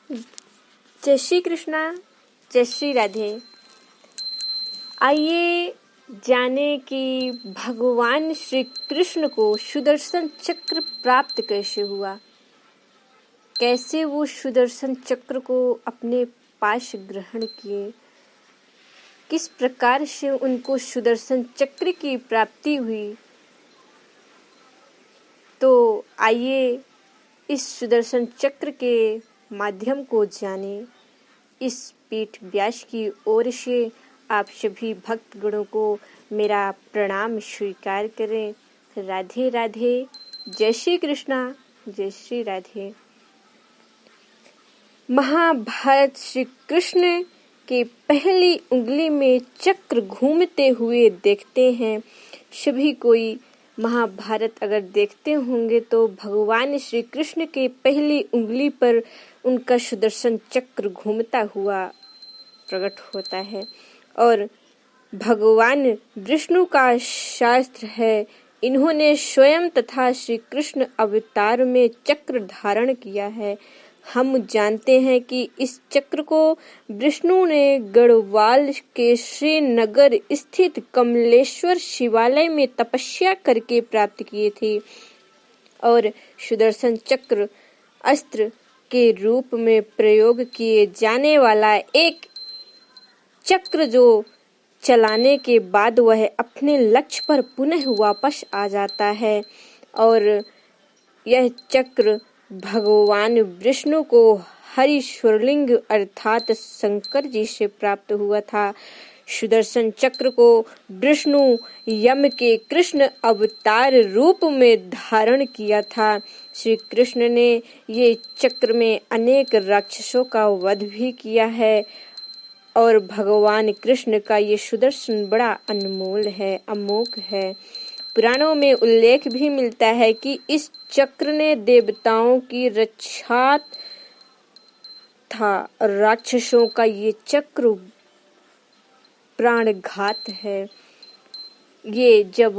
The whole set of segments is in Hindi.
जय श्री कृष्णा, जय श्री राधे। आइए जाने कि भगवान श्री कृष्ण को सुदर्शन चक्र प्राप्त कैसे हुआ, कैसे वो सुदर्शन चक्र को अपने पास ग्रहण किए, किस प्रकार से उनको सुदर्शन चक्र की प्राप्ति हुई। तो आइए इस सुदर्शन चक्र के माध्यम को जाने। इस पीठ व्यास की ओर से आप सभी भक्त गणों को मेरा प्रणाम स्वीकार करें। राधे राधे, जय श्री कृष्णा, जय श्री राधे। महाभारत श्री कृष्ण के पहली उंगली में चक्र घूमते हुए देखते हैं। सभी कोई महाभारत अगर देखते होंगे तो भगवान श्री कृष्ण के पहली उंगली पर उनका सुदर्शन चक्र घूमता हुआ प्रकट होता है। और भगवान विष्णु का शास्त्र है, इन्होंने स्वयं तथा श्री कृष्ण अवतार में चक्र धारण किया है। हम जानते हैं कि इस चक्र को विष्णु ने गढ़वाल के श्रीनगर स्थित कमलेश्वर शिवालय में तपस्या करके प्राप्त किए थे। और सुदर्शन चक्र अस्त्र के रूप में प्रयोग किए जाने वाला एक चक्र जो चलाने के बाद वह अपने लक्ष्य पर पुनः वापस आ जाता है। और यह चक्र भगवान विष्णु को हरि स्वरलिंग अर्थात शंकर जी से प्राप्त हुआ था। सुदर्शन चक्र को विष्णु यम के कृष्ण अवतार रूप में धारण किया था। श्री कृष्ण ने ये चक्र में अनेक राक्षसों का वध भी किया है। और भगवान कृष्ण का ये सुदर्शन बड़ा अनमोल है, अमोघ है। पुराणों में उल्लेख भी मिलता है कि इस चक्र ने देवताओं की रक्षा था। राक्षसों का ये चक्र प्राणघात है। ये जब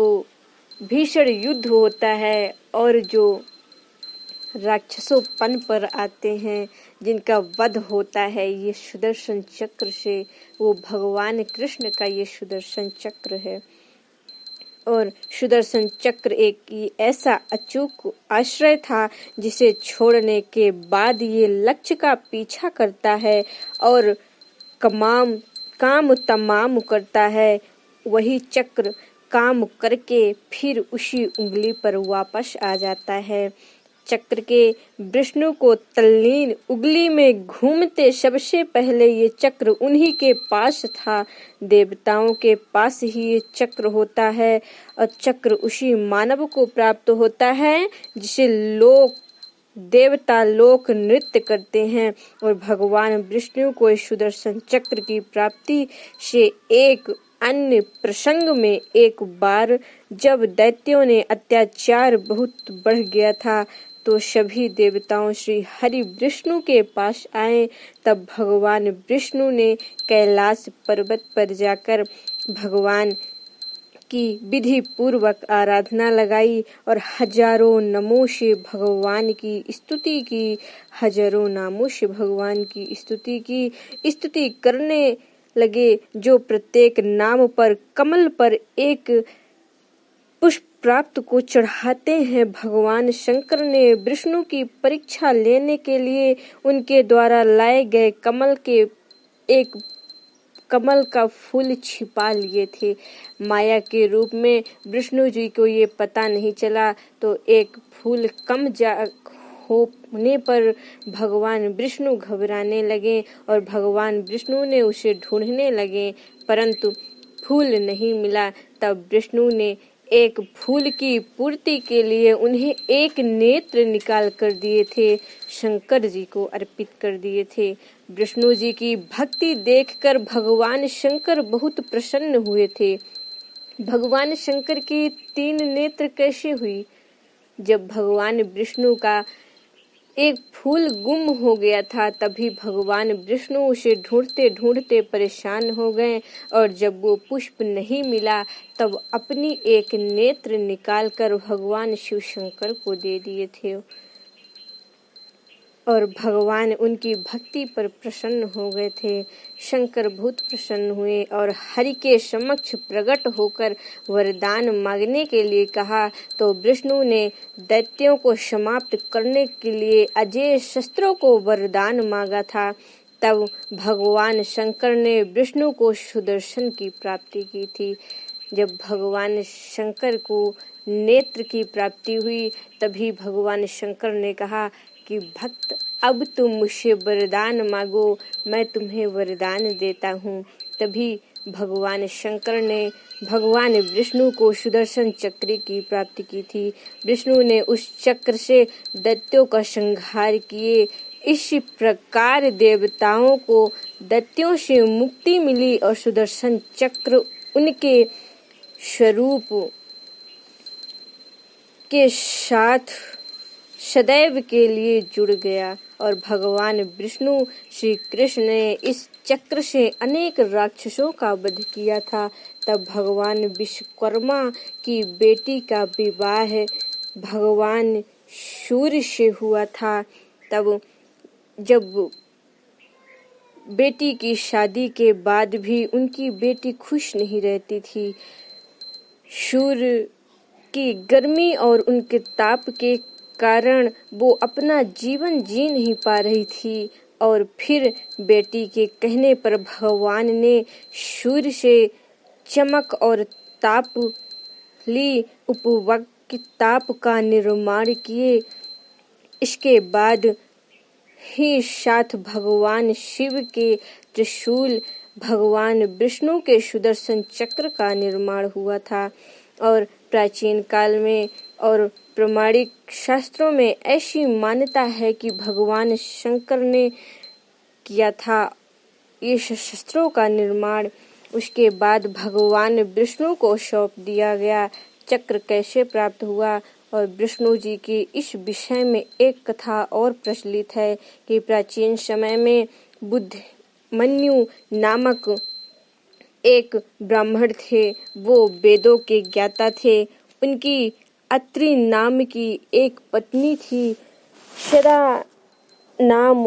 भीषण युद्ध होता है और जो राक्षसों पन पर आते हैं, जिनका वध होता है ये सुदर्शन चक्र से, वो भगवान कृष्ण का ये सुदर्शन चक्र है। और सुदर्शन चक्र एक ऐसा अचूक आश्रय था जिसे छोड़ने के बाद ये लक्ष्य का पीछा करता है और काम तमाम करता है। वही चक्र काम करके फिर उसी उंगली पर वापस आ जाता है। चक्र के विष्णु को तल्लीन उंगली में घूमते सबसे पहले ये चक्र उन्हीं के पास था। देवताओं के पास ही ये चक्र होता है और चक्र उसी मानव को प्राप्त होता है जिसे देवता लोक नृत्य करते हैं। और भगवान विष्णु को सुदर्शन चक्र की प्राप्ति से एक अन्य प्रसंग में एक बार जब दैत्यों ने अत्याचार बहुत बढ़ गया था तो सभी देवताओं श्री हरि विष्णु के पास आए। तब भगवान विष्णु ने कैलाश पर्वत पर जाकर भगवान की विधि पूर्वक आराधना लगाई और हजारों नामों से भगवान की स्तुति की। हजारों नामों से भगवान की स्तुति करने लगे। जो प्रत्येक नाम पर कमल पर एक पुष्प प्राप्त को चढ़ाते हैं। भगवान शंकर ने विष्णु की परीक्षा लेने के लिए उनके द्वारा लाए गए कमल का फूल छिपा लिए थे। माया के रूप में विष्णु जी को ये पता नहीं चला तो एक फूल कम होने पर भगवान विष्णु घबराने लगे और भगवान विष्णु ने उसे ढूंढने लगे, परंतु फूल नहीं मिला। तब विष्णु ने एक फूल की पूर्ति के लिए उन्हें एक नेत्र निकाल कर दिए थे, शंकर जी को अर्पित कर दिए थे। विष्णु जी की भक्ति देखकर भगवान शंकर बहुत प्रसन्न हुए थे। भगवान शंकर की 3 नेत्र कैसे हुई? जब भगवान विष्णु का एक फूल गुम हो गया था तभी भगवान विष्णु उसे ढूंढते ढूंढते परेशान हो गए और जब वो पुष्प नहीं मिला तब अपनी एक नेत्र निकालकर भगवान शिव शंकर को दे दिए थे। और भगवान उनकी भक्ति पर प्रसन्न हो गए थे। शंकर बहुत प्रसन्न हुए और हरि के समक्ष प्रकट होकर वरदान मांगने के लिए कहा। तो विष्णु ने दैत्यों को समाप्त करने के लिए अजेय शस्त्रों को वरदान मांगा था। तब भगवान शंकर ने विष्णु को सुदर्शन की प्राप्ति की थी। जब भगवान शंकर को नेत्र की प्राप्ति हुई, तभी भगवान शंकर ने कहा कि भक्त, अब तुम मुझसे वरदान मांगो, मैं तुम्हें वरदान देता हूँ। तभी भगवान शंकर ने भगवान विष्णु को सुदर्शन चक्र की प्राप्ति की थी। विष्णु ने उस चक्र से दैत्यों का संहार किए। इस प्रकार देवताओं को दैत्यों से मुक्ति मिली और सुदर्शन चक्र उनके स्वरूप के साथ सदैव के लिए जुड़ गया। और भगवान विष्णु श्री कृष्ण ने इस चक्र से अनेक राक्षसों का वध किया था। तब भगवान विश्वकर्मा की बेटी का विवाह भगवान सूर्य से हुआ था। तब जब बेटी की शादी के बाद भी उनकी बेटी खुश नहीं रहती थी। सूर्य की गर्मी और उनके ताप के कारण वो अपना जीवन जी नहीं पा रही थी। और फिर बेटी के कहने पर भगवान ने सूर्य से चमक और ताप ली उपवक ताप का निर्माण किए। इसके बाद ही साथ भगवान शिव के त्रिशूल, भगवान विष्णु के सुदर्शन चक्र का निर्माण हुआ था। और प्राचीन काल में और प्रमाणिक शास्त्रों में ऐसी मान्यता है कि भगवान शंकर ने किया था ये शस्त्रों का निर्माण। उसके बाद भगवान विष्णु को सौंप दिया गया। चक्र कैसे प्राप्त हुआ और विष्णु जी की इस विषय में एक कथा और प्रचलित है कि प्राचीन समय में बुद्धमन्यु नामक एक ब्राह्मण थे। वो वेदों के ज्ञाता थे। उनकी अत्रि नाम की एक पत्नी थी। सदा नाम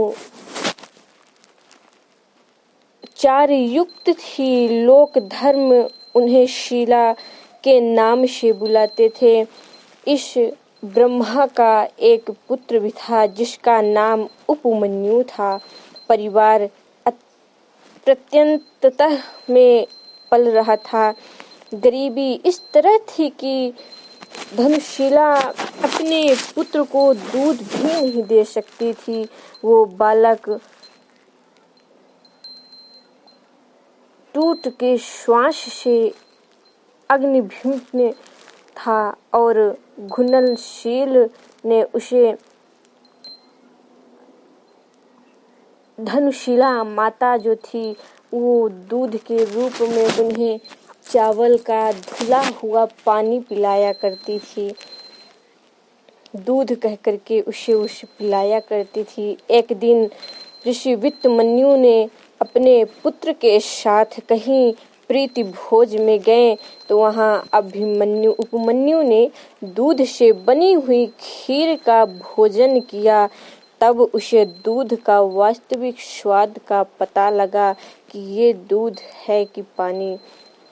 चार युक्त थी। लोक धर्म उन्हें शीला के नाम से बुलाते थे। इस ब्रह्मा का एक पुत्र भी था जिसका नाम उपमन्यु था। परिवार प्रत्यंततः में पल रहा था। गरीबी इस तरह थी कि धनुशीला अपने पुत्र को दूध भी नहीं दे सकती थी। वो बालक टूट के श्वास से अग्निभिन्न था और घुलनशील ने उसे धनुशीला माता जो थी वो दूध के रूप में उन्हें चावल का धुला हुआ पानी पिलाया करती थी। दूध कह करके उसे पिलाया करती थी। एक दिन ऋषि वित्तमन्यु ने अपने पुत्र के साथ कहीं प्रीति भोज में गए तो वहां उपमन्यु ने दूध से बनी हुई खीर का भोजन किया। तब उसे दूध का वास्तविक स्वाद का पता लगा कि ये दूध है कि पानी।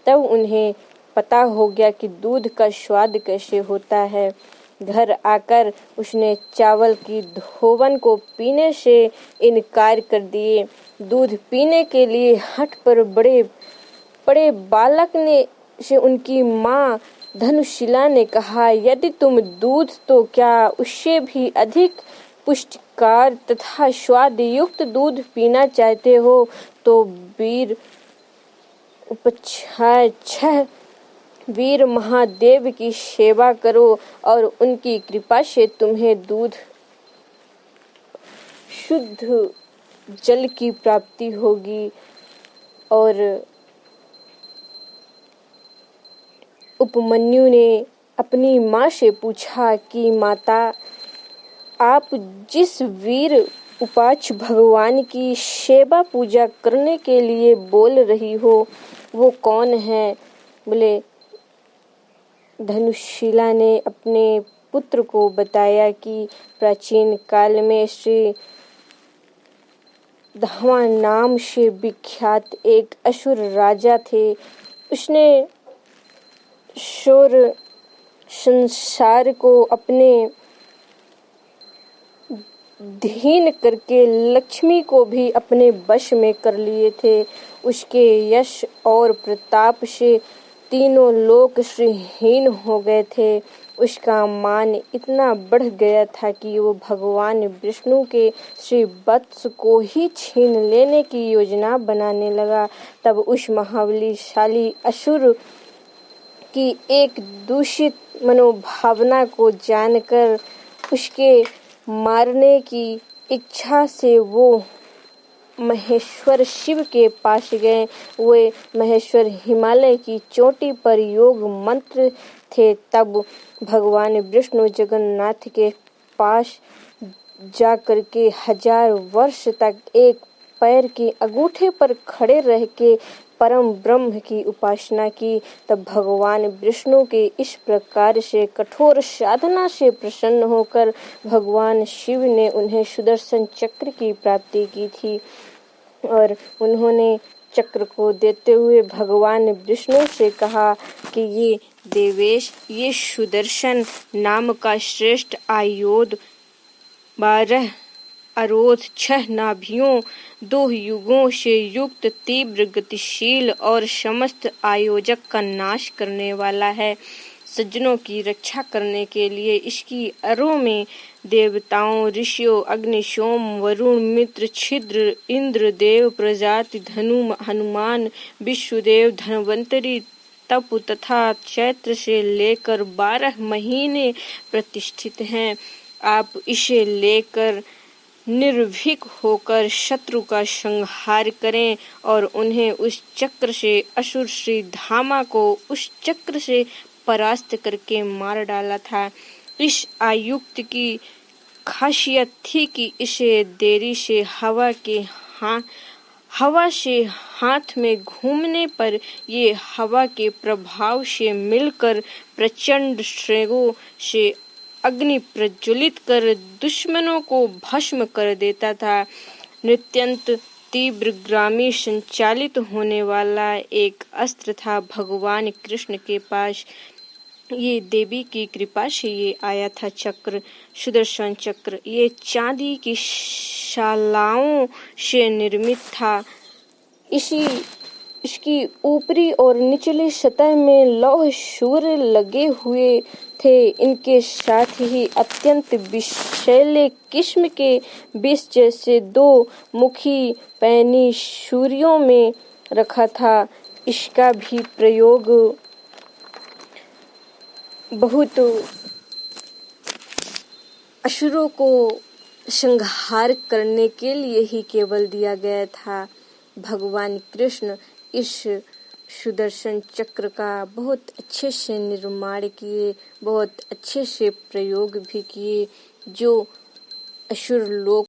तब उन्हें पता हो गया कि दूध का स्वाद कैसे होता है। घर आकर उसने चावल की धोवन को पीने से इनकार कर दिए। दूध पीने के लिए हठ पर बड़े बालक ने से उनकी माँ धनुशीला ने कहा, यदि तुम दूध तो क्या उससे भी अधिक पुष्टिकर तथा स्वाद युक्त दूध पीना चाहते हो तो वीर महादेव की सेवा करो और उनकी कृपा से तुम्हें दूध शुद्ध जल की प्राप्ति होगी। और उपमन्यु ने अपनी माँ से पूछा कि माता, आप जिस वीर उपाच भगवान की सेवा पूजा करने के लिए बोल रही हो वो कौन है? बोले धनुशीला ने अपने पुत्र को बताया कि प्राचीन काल में श्री धामा नाम से विख्यात एक असुर राजा थे। उसने शौर संसार को अपने धीन करके लक्ष्मी को भी अपने वश में कर लिए थे। उसके यश और प्रताप से तीनों लोक श्रीहीन हो गए थे। उसका मान इतना बढ़ गया था कि वो भगवान विष्णु के श्री वत्स को ही छीन लेने की योजना बनाने लगा। तब उस महाबलीशाली असुर की एक दूषित मनोभावना को जानकर उसके मारने की इच्छा से वो महेश्वर शिव के पास गए। वे महेश्वर हिमालय की चोटी पर योग मंत्र थे। तब भगवान विष्णु जगन्नाथ के पास जाकर के 1000 वर्ष तक एक पैर के अंगूठे पर खड़े रह के परम ब्रह्म की उपासना की। तब भगवान विष्णु के इस प्रकार से कठोर साधना से प्रसन्न होकर भगवान शिव ने उन्हें सुदर्शन चक्र की प्राप्ति की थी और उन्होंने चक्र को देते हुए भगवान विष्णु से कहा कि ये देवेश, ये सुदर्शन नाम का श्रेष्ठ आयुध 12 अरोध 6 नाभियों 2 युगों से युक्त तीव्र गतिशील और समस्त आयोजक का नाश करने वाला है। सज्जनों की रक्षा करने के लिए इसकी अरों में देवताओं, ऋषियों, अग्नि, सोम, वरुण, मित्र, छिद्र, इंद्र देव, प्रजाति, धनु, हनुमान, विश्वदेव, धन्वंतरी, तप तथा चैत्र से लेकर 12 महीने प्रतिष्ठित हैं। आप इसे लेकर निर्भीक होकर शत्रु का संहार करें और उन्हें उस चक्र से असुर श्री धामा को उस चक्र से परास्त करके मार डाला था। इस आयुक्त की खासियत थी कि इसे देरी से हवा से हाथ में घूमने पर ये हवा के प्रभाव से मिलकर प्रचंड श्रेगों से अग्नि प्रज्वलित कर दुश्मनों को भस्म कर देता था। नित्यंत तीव्रगामी संचालित होने वाला एक अस्त्र था भगवान कृष्ण के पास। ये देवी की कृपा से ये आया था चक्र, सुदर्शन चक्र। ये चांदी की शालाओं से निर्मित था। इसकी ऊपरी और निचली सतह में लौह सूर्य लगे हुए थे। इनके साथ ही अत्यंत विषैले किस्म के विष जैसे 2 मुखी पैनी सूर्यों में रखा था। इसका भी प्रयोग बहुत असुरों को संहार करने के लिए ही केवल दिया गया था। भगवान कृष्ण इस सुदर्शन चक्र का बहुत अच्छे से निर्माण किए, बहुत अच्छे से प्रयोग भी किए, जो असुर लोग